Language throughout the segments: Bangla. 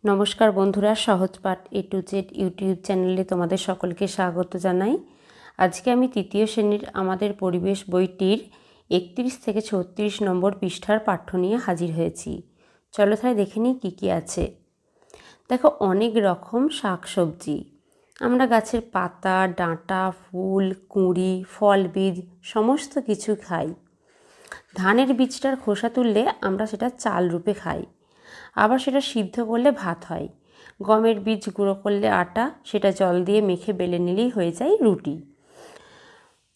নমস্কার বন্ধুরা, সহজ পাঠ A to Z ইউটিউব চ্যানেলে তোমাদের সকলকে স্বাগত জানাই। আজকে আমি তৃতীয় শ্রেণীর আমাদের পরিবেশ বইটির 31 থেকে 36 নম্বর পৃষ্ঠার পাঠ্য নিয়ে হাজির হয়েছি। চলো তাহলে দেখে নিই কী কী আছে। দেখো, অনেক রকম শাকসবজি আমরা গাছের পাতা, ডাঁটা, ফুল, কুঁড়ি, ফল, বীজ সমস্ত কিছু খাই। ধানের বীজটার খোসা তুললে আমরা সেটা চাল রূপে খাই, আবার সেটা সিদ্ধ করলে ভাত হয়। গমের বীজ গুঁড়ো করলে আটা, সেটা জল দিয়ে মেখে বেলে নিলেই হয়ে যায় রুটি।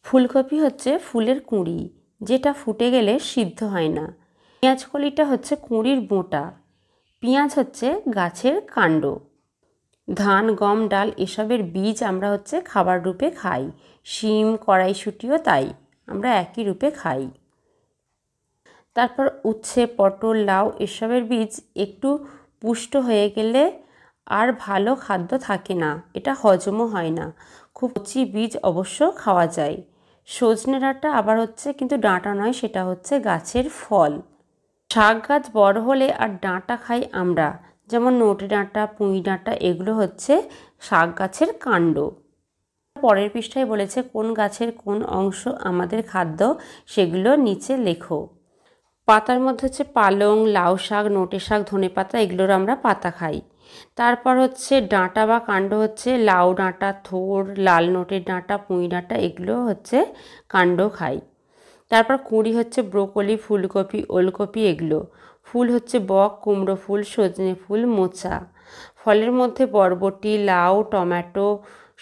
ফুলকপি হচ্ছে ফুলের কুঁড়ি, যেটা ফুটে গেলে সিদ্ধ হয় না। পেঁয়াজ কলিটা হচ্ছে কুঁড়ির বোঁটা। পেঁয়াজ হচ্ছে গাছের কাণ্ড। ধান, গম, ডাল এসবের বীজ আমরা হচ্ছে খাবার রূপে খাই। শিম, কড়াইশুঁটিও তাই, আমরা একই রূপে খাই। তারপর উচ্ছে, পটল, লাউ এসবের বীজ একটু পুষ্ট হয়ে গেলে আর ভালো খাদ্য থাকে না, এটা হজমও হয় না। খুব কচি বীজ অবশ্য খাওয়া যায়। সজনে ডাঁটা আবার হচ্ছে কিন্তু ডাঁটা নয়, সেটা হচ্ছে গাছের ফল। শাক গাছ বড় হলে আর ডাঁটা খাই আমরা, যেমন নোটে ডাঁটা, পুঁই ডাঁটা, এগুলো হচ্ছে শাক গাছের কাণ্ড। পরের পৃষ্ঠায় বলেছে কোন গাছের কোন অংশ আমাদের খাদ্য, সেগুলো নিচে লেখো। পাতার মধ্যে হচ্ছে পালং, লাউ শাক, নোটে শাক, ধনেপাতা, এগুলোর আমরা পাতা খাই। তারপর হচ্ছে ডাঁটা বা কাণ্ড হচ্ছে লাউ ডাঁটা, থোড়, লাল নোটের ডাঁটা, পুঁই ডাঁটা, এগুলো হচ্ছে কাণ্ড খাই। তারপর কুঁড়ি হচ্ছে ব্রোকলি, ফুলকপি, ওলকপি, এগুলো। ফুল হচ্ছে বক, কুমড়ো ফুল, সজনে ফুল, মোচা। ফলের মধ্যে বরবটি, লাউ, টমেটো,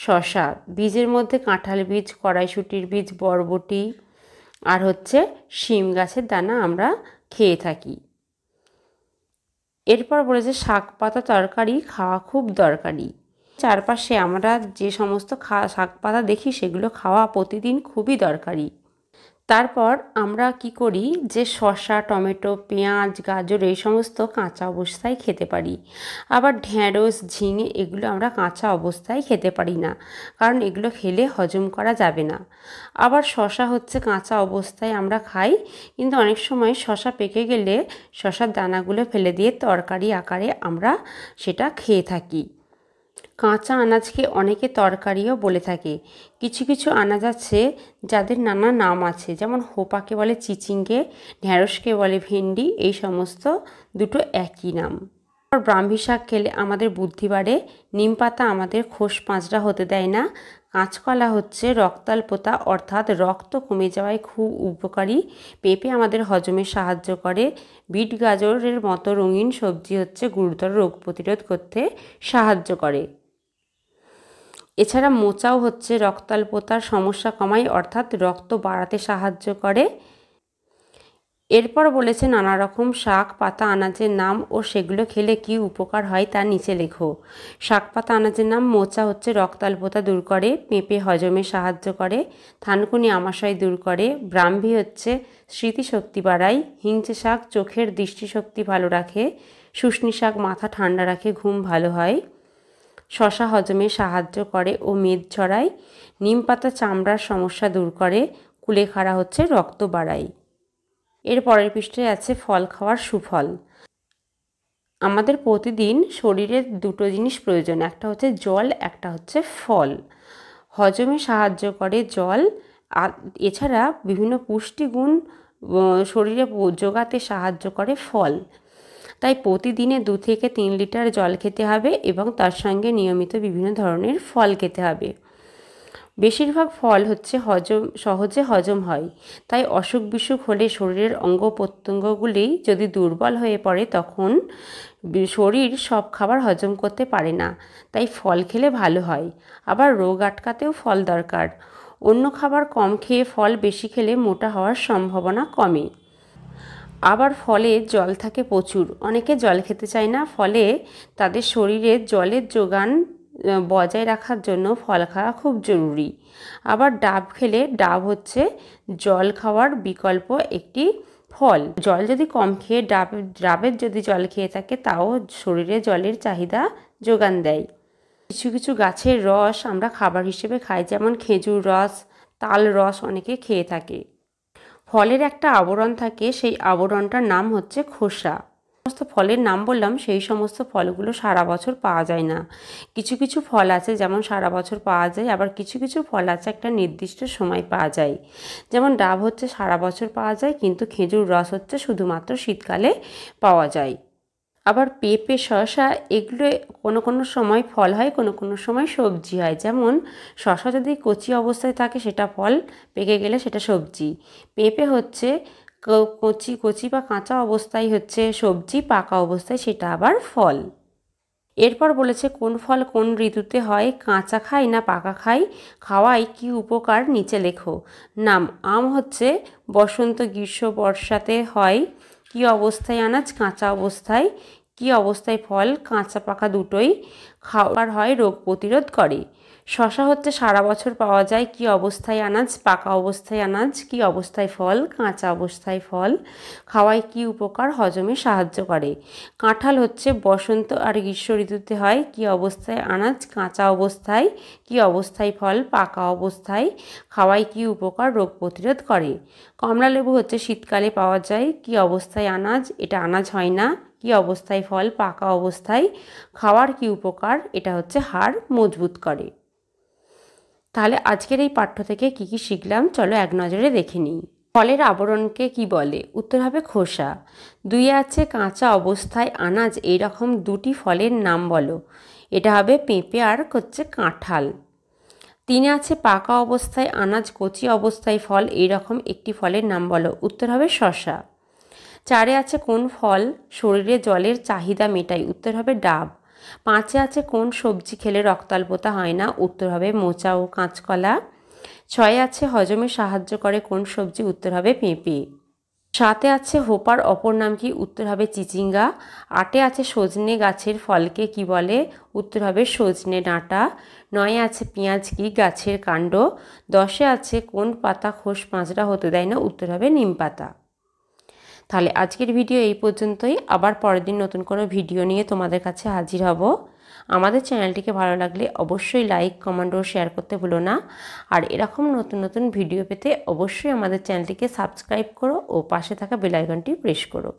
শসা। বীজের মধ্যে কাঁঠাল বীজ, কড়াইশুঁটির বীজ, বরবটি আর হচ্ছে শিম গাছের দানা আমরা খেয়ে থাকি। এরপর বলেছে শাক পাতা তরকারি খাওয়া খুব দরকারি। চারপাশে আমরা যে সমস্ত শাক পাতা দেখি সেগুলো খাওয়া প্রতিদিন খুবই দরকারি। তারপর আমরা কি করি যে শসা, টমেটো, পেঁয়াজ, গাজর এই সমস্ত কাঁচা অবস্থায় খেতে পারি। আবার ঢ্যাঁড়স, ঝিঙে এগুলো আমরা কাঁচা অবস্থায় খেতে পারি না, কারণ এগুলো খেলে হজম করা যাবে না। আবার শসা হচ্ছে কাঁচা অবস্থায় আমরা খাই, কিন্তু অনেক সময় শসা পেকে গেলে শসার দানাগুলো ফেলে দিয়ে তরকারি আকারে আমরা সেটা খেয়ে থাকি। কাঁচা আনাজকে অনেকে তরকারিও বলে থাকে। কিছু কিছু আনাজ আছে যাদের নানা নাম আছে, যেমন হোপাকে বলে চিচিঙ্গে, ঢ্যাঁড়সকে বলে ভেন্ডি, এই সমস্ত দুটো একই নাম। ব্রাহ্মী শাক খেলে আমাদের বুদ্ধি বাড়ে। নিম পাতা আমাদের খোস পাঁচড়া হতে দেয় না। কাঁচকলা হচ্ছে রক্তাল্পতা অর্থাৎ রক্ত কমে যাওয়ায় খুব উপকারী। পেঁপে আমাদের হজমে সাহায্য করে। বিট গাজরের মতো রঙিন সবজি হচ্ছে গুরুতর রোগ প্রতিরোধ করতে সাহায্য করে। এছাড়া মোচাও হচ্ছে রক্তাল্পতার সমস্যা কমায়, অর্থাৎ রক্ত বাড়াতে সাহায্য করে। এরপর বলেছে নানা রকম শাক পাতা আনাজের নাম ও সেগুলো খেলে কি উপকার হয় তা নিচে লেখো। শাক পাতা আনাজের নাম: মোচা হচ্ছে রক্তাল্পতা দূর করে, পেঁপে হজমে সাহায্য করে, থানকুনি আমাশয় দূর করে, ব্রাহ্মী হচ্ছে স্মৃতিশক্তি বাড়ায়, হিঞ্চে শাক চোখের দৃষ্টিশক্তি ভালো রাখে, শুষ্নি শাক মাথা ঠান্ডা রাখে, ঘুম ভালো হয়, শসা হজমে সাহায্য করে ও মেদ ছড়ায়, নিম পাতা চামড়ার সমস্যা দূর করে, কুলেখাড়া হচ্ছে রক্ত বাড়ায়। এর পরের পৃষ্ঠায় আছে ফল খাওয়ার সুফল। আমাদের প্রতিদিন শরীরে দুটো জিনিস প্রয়োজন, একটা হচ্ছে জল, একটা হচ্ছে ফল। হজমে সাহায্য করে জল, আর এছাড়া বিভিন্ন পুষ্টিগুণ শরীরে যোগাতে সাহায্য করে ফল। তাই প্রতিদিনে 2 থেকে 3 লিটার জল খেতে হবে এবং তার সঙ্গে নিয়মিত বিভিন্ন ধরনের ফল খেতে হবে। বেশিরভাগ ফল হচ্ছে সহজে হজম হয়, তাই অসুখ বিসুখ হলে শরীরের অঙ্গ প্রত্যঙ্গগুলি যদি দুর্বল হয়ে পড়ে তখন শরীর সব খাবার হজম করতে পারে না, তাই ফল খেলে ভালো হয়। আবার রোগ আটকাতেও ফল দরকার। অন্য খাবার কম খেয়ে ফল বেশি খেলে মোটা হওয়ার সম্ভাবনা কমে। আবার ফলে জল থাকে প্রচুর, অনেকে জল খেতে চায় না, ফলে তাদের শরীরে জলের যোগান বজায় রাখার জন্য ফল খাওয়া খুব জরুরি। আবার ডাব খেলে, ডাব হচ্ছে জল খাওয়ার বিকল্প একটি ফল। জল যদি কম খেয়ে ডাবের যদি জল খেয়ে থাকে তাও শরীরে জলের চাহিদা যোগান দেয়। কিছু কিছু গাছের রস আমরা খাবার হিসেবে খাই, যেমন খেজুর রস, তাল রস অনেকে খেয়ে থাকে। ফলের একটা আবরণ থাকে, সেই আবরণটার নাম হচ্ছে খোসা। সমস্ত ফলের নাম বললাম সেই সমস্ত ফলগুলো সারা বছর পাওয়া যায় না। কিছু কিছু ফল আছে যেমন সারা বছর পাওয়া যায়, আবার কিছু কিছু ফল আছে একটা নির্দিষ্ট সময় পাওয়া যায়। যেমন ডাব হচ্ছে সারা বছর পাওয়া যায়, কিন্তু খেজুর রস হচ্ছে শুধুমাত্র শীতকালে পাওয়া যায়। আবার পেঁপে, শসা এগুলো কোনো কোনো সময় ফল হয়, কোনো কোনো সময় সবজি হয়। যেমন শসা যদি কচি অবস্থায় থাকে সেটা ফল, পেকে গেলে সেটা সবজি। পেঁপে হচ্ছে কচি কচি বা কাঁচা অবস্থায় হচ্ছে সবজি, পাকা অবস্থায় সেটা আবার ফল। এরপর বলেছে কোন ফল কোন ঋতুতে হয়, কাঁচা খাই না পাকা খাই, খাওয়াই কি উপকার নিচে লেখো। নাম: আম হচ্ছে বসন্ত, গ্রীষ্ম, বর্ষাতে হয়। কি অবস্থায় আনাজ, কাঁচা অবস্থায়। কি অবস্থায় ফল, কাঁচা পাকা দুটোই। খাওয়ার হয়, রোগ প্রতিরোধ করে। শশা হচ্ছে সারা বছর পাওয়া যায়। কি অবস্থায় আনাজ, পাকা অবস্থায় আনাজ। কি অবস্থায় ফল, কাঁচা অবস্থায় ফল। খাওয়ায় কি উপকার, হজমে সাহায্য করে। কাঁঠাল হচ্ছে বসন্ত আর গ্রীষ্ম ঋতুতে হয়। কি অবস্থায় আনাজ, কাঁচা অবস্থায়। কি অবস্থায় ফল, পাকা অবস্থায়। খাওয়ায় কি উপকার, রোগ প্রতিরোধ করে। কমলা লেবু হচ্ছে শীতকালে পাওয়া যায়। কি অবস্থায় আনাজ, এটা আনাজ হয় না। কি অবস্থায় ফল, পাকা অবস্থায়। খাওয়ার কি উপকার, এটা হচ্ছে হাড় মজবুত করে। তাহলে আজকের এই পাঠ্য থেকে কি কি শিখলাম চলো এক নজরে দেখে নিই। ফলের আবরণকে কি বলে? উত্তর হবে খোসা। 2 আছে কাঁচা অবস্থায় আনাজ এইরকম দুটি ফলের নাম বলো। এটা হবে পেঁপে আর হচ্ছে কাঁঠাল। 3 আছে পাকা অবস্থায় আনাজ কচি অবস্থায় ফল এইরকম একটি ফলের নাম বলো। উত্তর হবে শসা। 4 আছে কোন ফল শরীরে জলের চাহিদা মেটায়। উত্তর হবে ডাব। 5 আছে কোন সবজি খেলে রক্তাল্পতা হয় না। উত্তর হবে মোচা ও কাঁচকলা। 6 আছে হজমে সাহায্য করে কোন সবজি। উত্তর হবে পেঁপে। 7 আছে হোপার অপর নাম কি। উত্তর হবে চিচিঙ্গা। 8 আছে সজনে গাছের ফলকে কি বলে। উত্তর হবে সজনে ডাঁটা। 9 আছে পেঁয়াজ কি গাছের কাণ্ড। 10 আছে কোন পাতা খোস পাঁজরা হতে দেয় না। উত্তর হবে নিম পাতা। তাহলে আজকের ভিডিও এই পর্যন্তই। আবার পরের দিন নতুন কোনো ভিডিও নিয়ে তোমাদের কাছে হাজির হব। আমাদের চ্যানেলটিকে ভালো লাগলে অবশ্যই লাইক, কমেন্ট ও শেয়ার করতে ভুলো না। আর এরকম নতুন নতুন ভিডিও পেতে অবশ্যই আমাদের চ্যানেলটিকে সাবস্ক্রাইব করো ও পাশে থাকা বেল আইকনটি প্রেস করো।